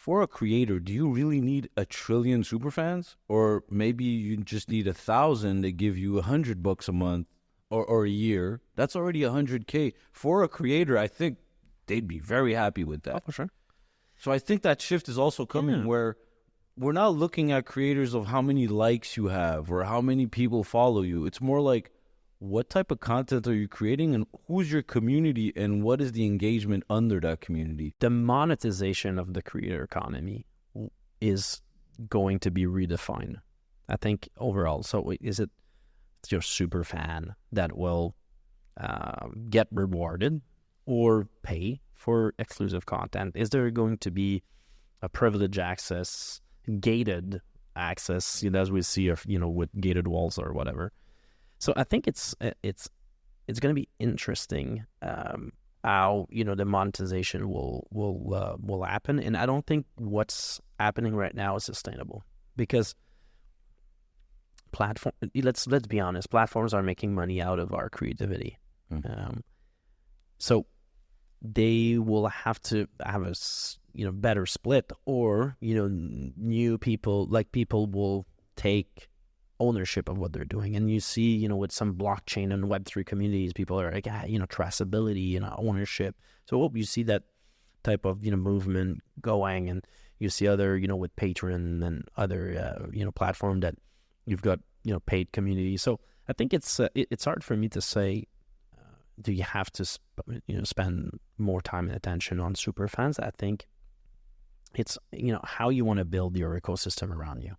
for a creator, do you really need 1,000,000,000 superfans? Or maybe you just need 1,000 to give you $100 a month or a year. That's already 100K. For a creator, I think they'd be very happy with that. Oh, for sure. So I think that shift is also coming where we're not looking at creators of how many likes you have or how many people follow you. It's more like, what type of content are you creating and who's your community and what is the engagement under that community? The monetization of the creator economy is going to be redefined, I think, overall. So is it your super fan that will get rewarded or pay for exclusive content? Is there going to be a privileged access, gated access, as we see, with gated walls or whatever? So I think it's going to be interesting how the monetization will happen, and I don't think what's happening right now is sustainable because let's be honest, platforms are making money out of our creativity, so they will have to have a better split, or new people will take ownership of what they're doing. And you see, with some blockchain and Web3 communities, people are like, traceability and ownership. So I hope you see that type of, movement going, and you see other, with Patreon and other, platform that you've got, paid communities. So I think it's hard for me to say, do you have to, spend more time and attention on super fans? I think it's, how you want to build your ecosystem around you.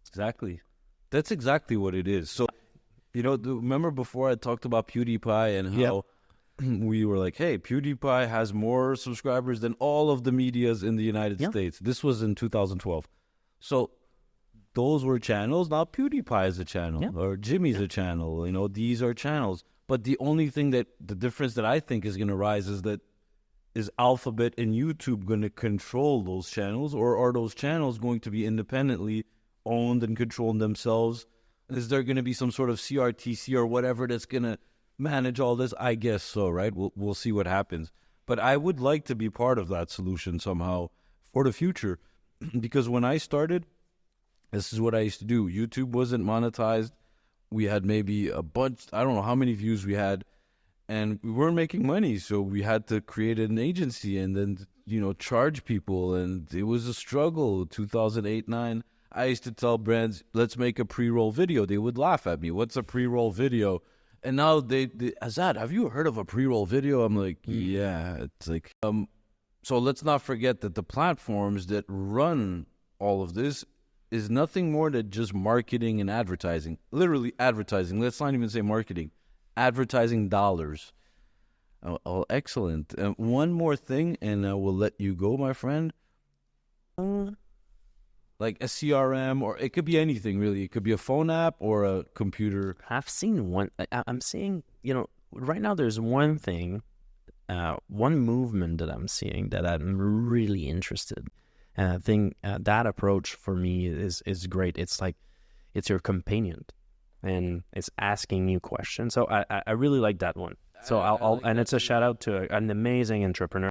Exactly. That's exactly what it is. So, remember before I talked about PewDiePie and how we were like, hey, PewDiePie has more subscribers than all of the medias in the United States. This was in 2012. So those were channels. Now PewDiePie is a channel or Jimmy's a channel. These are channels. But the only thing the difference that I think is going to rise is Alphabet and YouTube going to control those channels, or are those channels going to be independently owned and controlled themselves? Is there going to be some sort of CRTC or whatever that's going to manage all this? I guess so, right? We'll see what happens. But I would like to be part of that solution somehow for the future, because when I started, this is what I used to do. YouTube wasn't monetized. We had maybe a bunch, I don't know how many views we had, and we weren't making money, so we had to create an agency and then, charge people, and it was a struggle. 2008, 2009. I used to tell brands, let's make a pre-roll video. They would laugh at me. What's a pre-roll video? And now they Azad, have you heard of a pre-roll video? I'm like, yeah. It's like, so let's not forget that the platforms that run all of this is nothing more than just marketing and advertising. Literally advertising. Let's not even say marketing. Advertising dollars. Oh, excellent. One more thing, and I will let you go, my friend. Like a CRM, or it could be anything, really. It could be a phone app or a computer. I've seen one. I'm seeing, right now there's one thing, one movement that I'm seeing that I'm really interested. And I think that approach for me is great. It's like, it's your companion, and it's asking you questions. So I really like that one. So and it's a shout out to an amazing entrepreneur.